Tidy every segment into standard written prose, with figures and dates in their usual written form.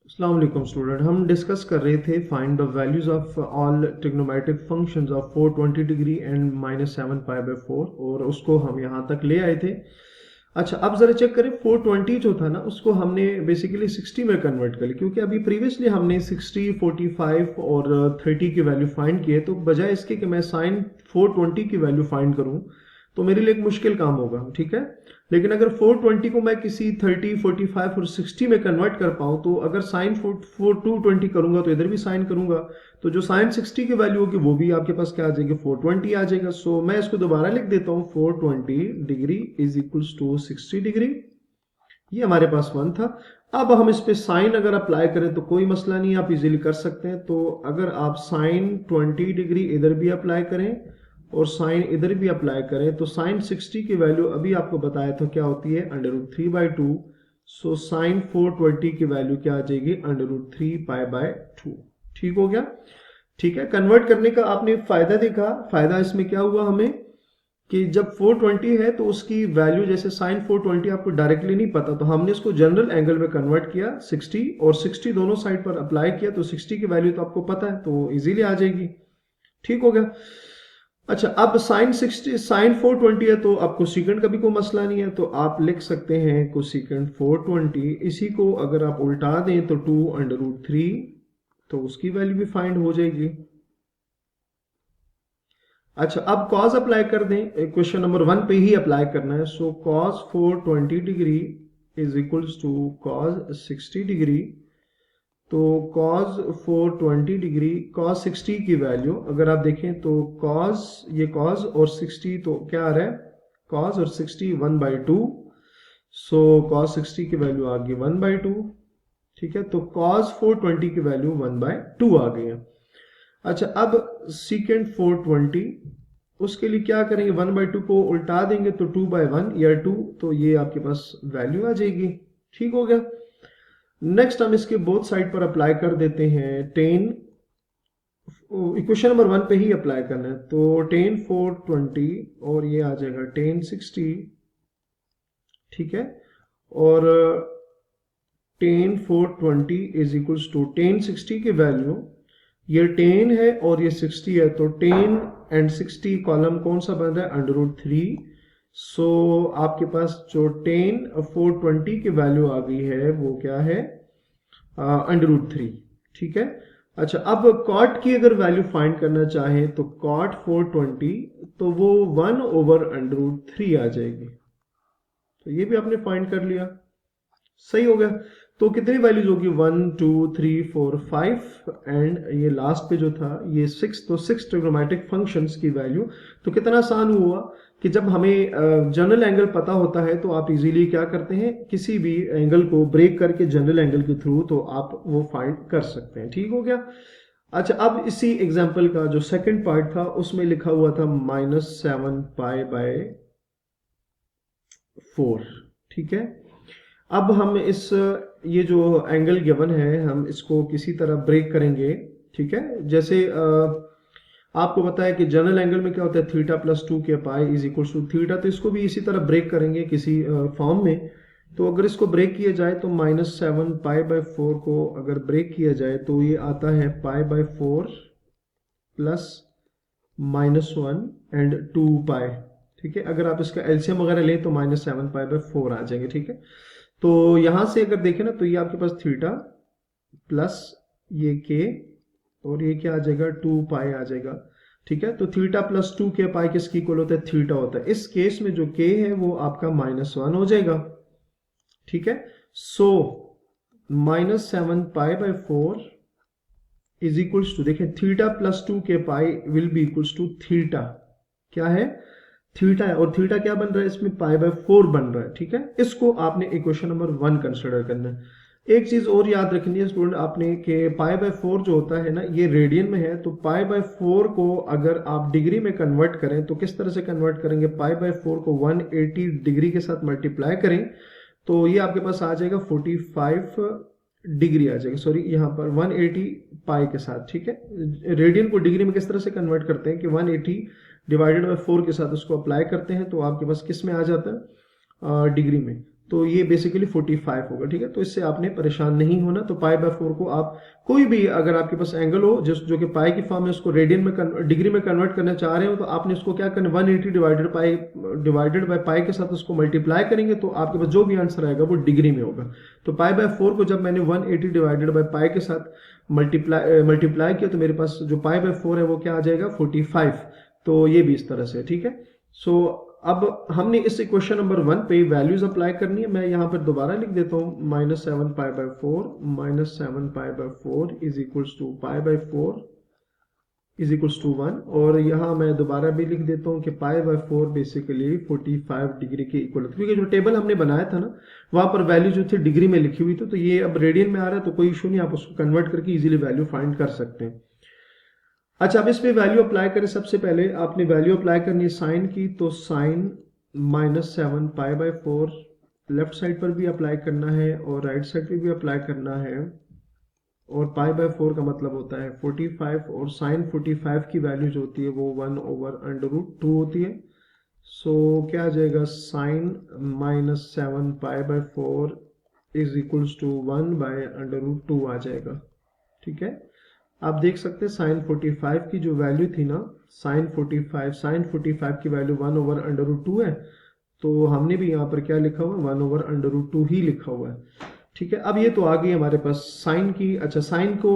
अस्सलाम वालेकुम स्टूडेंट। हम डिस्कस कर रहे थे find the values of all trigonometric functions of 420 degree and -7 pi by 4 और उसको हम यहाँ तक ले आए थे। अच्छा, अब जरा चेक करें 420 जो था ना उसको हमने बेसिकली 60 में कन्वर्ट कर लिया, क्योंकि अभी प्रीवियसली हमने 60, 45 और 30 की वैल्यू फाइंड किए, तो बजाय इसके कि मैं साइन 420 की वैल्यू फाइंड करूं तो मेरे लिए एक मुश्किल काम होगा, ठीक है। लेकिन अगर 420 को मैं किसी 30, 45 और 60 में कन्वर्ट कर पाऊं, तो अगर साइन 220 करूंगा तो इधर भी साइन करूंगा, तो जो साइन 60 की वैल्यू होगी वो भी आपके पास क्या आ जाएगी, 420 आ जाएगा। सो मैं इसको दोबारा लिख देता हूं, 420 degree is equals to 60 degree. ये हमारे पास 1 था। अब हम इस पे साइन अगर अप्लाई करें तो कोई मसला नहीं, आप इजीली कर सकते हैं। तो अगर आप साइन 20 डिग्री इधर भी अप्लाई करें और साइन इधर भी अप्लाई करें, तो साइन 60 की वैल्यू अभी आपको बताया था क्या होती है, √3/2। सो साइन 420 की वैल्यू क्या आ जाएगी, √3π/2। ठीक हो गया। ठीक है, कन्वर्ट करने का आपने फायदा देखा। फायदा इसमें क्या हुआ हमें कि जब 420 है तो उसकी वैल्यू, जैसे साइन 420 आपको डायरेक्टली नहीं पता, तो हमने इसको जनरल एंगल में कन्वर्ट किया 60 और 60 दोनों साइड पर अप्लाई किया, तो 60 की वैल्यू तो आपको पता है, तो इजीली आ जाएगी। ठीक हो गया। अच्छा, अब साइन 60 साइन 420 है तो अब कोसेकेंट का भी कोई मसला नहीं है, तो आप लिख सकते हैं कोसेकेंट 420। इसी को अगर आप उल्टा दें तो 2√3, तो उसकी वैल्यू भी फाइंड हो जाएगी। अच्छा, अब कॉस अप्लाई कर दें, क्वेश्चन नंबर 1 पे ही अप्लाई करना है। So cos 420 degree is equals to cos 60 degree. तो cos 420 डिग्री cos 60 की वैल्यू अगर आप देखें तो cos, ये cos और 60 तो क्या आ रहा है, cos और 60 1/2। सो cos 60 की वैल्यू आ गई 1/2। ठीक है, तो cos 420 की वैल्यू 1/2 आ गई है। अच्छा, अब secant 420 उसके लिए क्या करेंगे, 1/2 को उल्टा देंगे तो 2/1 या 2, तो ये आपके पास वैल्यू आ जाएगी। ठीक हो गया। नेक्स्ट हम इसके बोथ साइड पर अप्लाई कर देते हैं टेन। इक्वेशन नंबर 1 पे ही अप्लाई करना है, तो टेन 420 और ये आ जाएगा टेन 60। ठीक है, और tan 420 is equals to tan 60 की वैल्यू, ये 10 है और ये 60 है, तो 10 एंड 60 कॉलम कौन सा बन रहा है, √3। सो आपके पास जो 10 420 की वैल्यू आ गई है वो क्या है, √3। ठीक है। अच्छा, अब कॉट की अगर वैल्यू फाइंड करना चाहे तो कॉट 420, तो वो 1/√3 आ जाएगी। तो ये भी आपने फाइंड कर लिया, सही हो गया। तो कितनी वैल्यूज होगी, 1 2 3 4 5 एंड ये लास्ट पे जो था ये 6। तो 6 ट्रिग्नोमेट्रिक फंक्शंस की वैल्यू। तो कितना आसान हुआ कि जब हमें जनरल एंगल पता होता है तो आप इजीली क्या करते हैं, किसी भी एंगल को ब्रेक करके जनरल एंगल के थ्रू तो आप वो फाइंड कर सकते हैं। ठीक हो गया। अच्छा, अब इसी एग्जाम्पल का जो सेकंड पार्ट था उसमें लिखा हुआ था -7π/4। ठीक है, अब हम इस ये जो एंगल गिवन है हम इसको किसी तरह ब्रेक करेंगे। ठीक है, जैसे आपको पता है कि जनरल एंगल में क्या होता है, theta plus 2k is equal to theta, तो इसको भी इसी तरह ब्रेक करेंगे किसी फॉर्म में। तो अगर इसको ब्रेक किया जाए तो -7π/4 को अगर ब्रेक किया जाए तो ये आता है π/4 प्लस -1 एंड 2π। ठीक है, अगर आप इसका एलसीएम वगैरह लें तो -7π/4 आ जाएंगे। ठीक है, तो यहां से अगर देखें ना तो ये आपके पास थीटा प्लस ये k और ये क्या आ जाएगा, 2π आ जाएगा। ठीक है, तो थीटा प्लस 2k किसकी इक्वल होता है, थीटा होता है। इस केस में जो k है वो आपका -1 हो जाएगा। ठीक है, सो -7π/4 इज इक्वल्स टू, देखें theta plus 2k will be equals to theta, क्या है, थीटा है, और थीटा क्या बन रहा है इसमें, π/4 बन रहा है। ठीक है, इसको आपने इक्वेशन नंबर 1 कंसिडर करना है। एक चीज और याद रखनी है स्टूडेंट आपने कि π/4 जो होता है ना ये रेडियन में है, तो π/4 को अगर आप डिग्री में कन्वर्ट करें तो किस तरह से कन्वर्ट करेंगे, π/4 को 180 डिग्री के साथ मल्टीप्लाई करें तो ये आपके पास आ जाएगा 45 डिग्री आ जाएगा, सॉरी यहाँ पर 180 पाई के साथ। ठीक है, रेडियन को डिग्री में किस तरह से कन्वर्ट करते हैं कि 180 डिवाइडेड बाय 4 के साथ उसको अप्लाई करते हैं तो आपके पास किस में आ जाता है, डिग्री में। तो ये बेसिकली 45 होगा, ठीक है। तो इससे आपने परेशान नहीं होना। तो पाई बाय 4 को आप कोई भी, अगर आपके पास एंगल हो जो कि पाई की फॉर्म में, उसको रेडियन में डिग्री में कन्वर्ट करना चाह रहे हो, तो आपने इसको क्या करना, 180 डिवाइडेड बाय पाई के साथ उसको मल्टीप्लाई करेंगे, तो आपके पास जो भी आंसर आएगा वो डिग्री में होगा। तो पाई बाय 4 को जब मैंने 180 डिवाइडेड बाय पाई के साथ मल्टीप्लाई किया, तो मेरे पास जो पाई बाय 4 है वो क्या आ जाएगा, 45। तो ये भी इस तरह से, ठीक है। सो अब हमने इस इक्वेशन नंबर 1 पे वैल्यूज अप्लाई करनी है। मैं यहाँ पर दोबारा लिख देता हूँ, -7 pi by 4 -7 pi by 4 is equals to pi by 4 is equals to 1। और यहाँ मैं दोबारा भी लिख देता हूँ कि पाई बाय 4 बेसिकली 45 डिग्री के इक्वल, क्योंकि जो टेबल हमने बनाया था ना, वहां पर वैल्यू जो थी डिग्री में लिखी हुई थी, तो ये अब रेडियन में आ रहा है, तो कोई इशू नहीं, आप उसको कन्वर्ट करके इजीली वैल्यू फाइंड कर सकते हैं। अच्छा, अब इस पे वैल्यू अप्लाई करें। सबसे पहले आपने वैल्यू अप्लाई करनी है साइन की, तो sine -7 pi by 4 left side पर भी अप्लाई करना है और राइट साइड पे भी अप्लाई करना है। और पाई बाय 4 का मतलब होता है 45, और साइन 45 की वैल्यू जो होती है वो 1/√2 होती है। सो क्या आ जाएगा, sine -7 pi by 4 is equals to 1/√2 आ जाएगा, ठीक है। आप देख सकते हैं साइन 45 की जो वैल्यू थी ना, साइन 45 की वैल्यू 1/√2 है। तो हमने भी यहाँ पर क्या लिखा हुआ है, 1/√2 ही लिखा हुआ है, ठीक है। अब ये तो आ गई हमारे पास साइन की। अच्छा, साइन को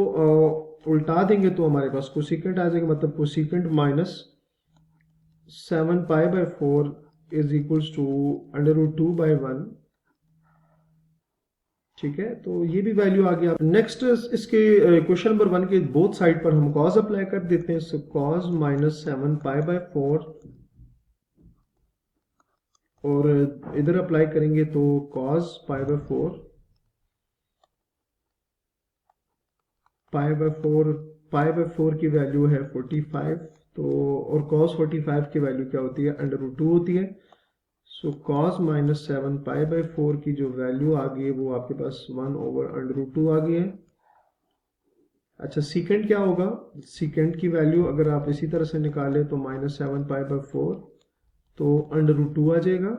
उल्टा देंगे तो हमारे पास कोसिकेंट आ जाएगा, मतलब cosecant -7 pi by 4 is equals to √2/1, ठीक है। तो ये भी वैल्यू आ गया। नेक्स्ट इसके क्वेश्चन नंबर 1 के बोथ साइड पर हम कॉस अप्लाई कर देते हैं। सो कॉस -7 पाई बाय 4, और इधर अप्लाई करेंगे तो कॉस पाई बाय 4 की वैल्यू है 45। तो और कॉस 45 की वैल्यू क्या होती है, √2 होती है। सो कॉस -7 पाई बाय 4 की जो वैल्यू आ गई है वो आपके पास 1/√2 आ गई है। अच्छा, सीकेंट क्या होगा, सीकेंट की वैल्यू अगर आप इसी तरह से निकालें तो -7 पाई बाय 4, तो √2 आ जाएगा।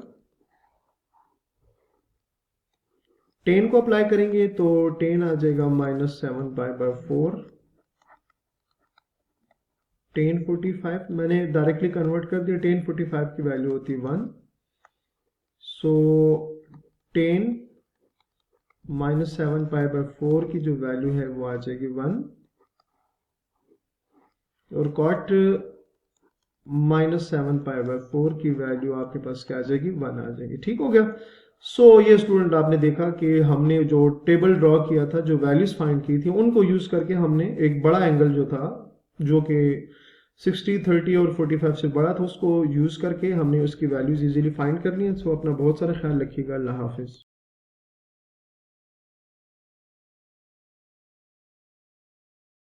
टेन को अप्लाई करेंगे तो टेन आ जाएगा -7 पाई बाय 4 टेन 45। मैंने डायरेक्टली कन्वर्ट कर दिया, टेन 45 की वैल्यू होती है 1। सो टेन -7 पाई बाय 4 की जो वैल्यू है वो आ जाएगी 1, और कॉट -7 पाई बाय 4 की वैल्यू आपके पास क्या आ जाएगी, 1 आ जाएगी, ठीक हो गया। सो ये स्टूडेंट आपने देखा कि हमने जो टेबल ड्रॉ किया था, जो वैल्यूज फाइंड की थी, उनको यूज करके हमने एक बड़ा एंगल जो था, जो कि 60, 30 और 45 से बड़ा था, उसको यूज करके हमने उसकी वैल्यूज इजीली फाइंड कर ली है। सो अपना बहुत सारा ख्याल रखिएगा। अल्लाह हाफिज।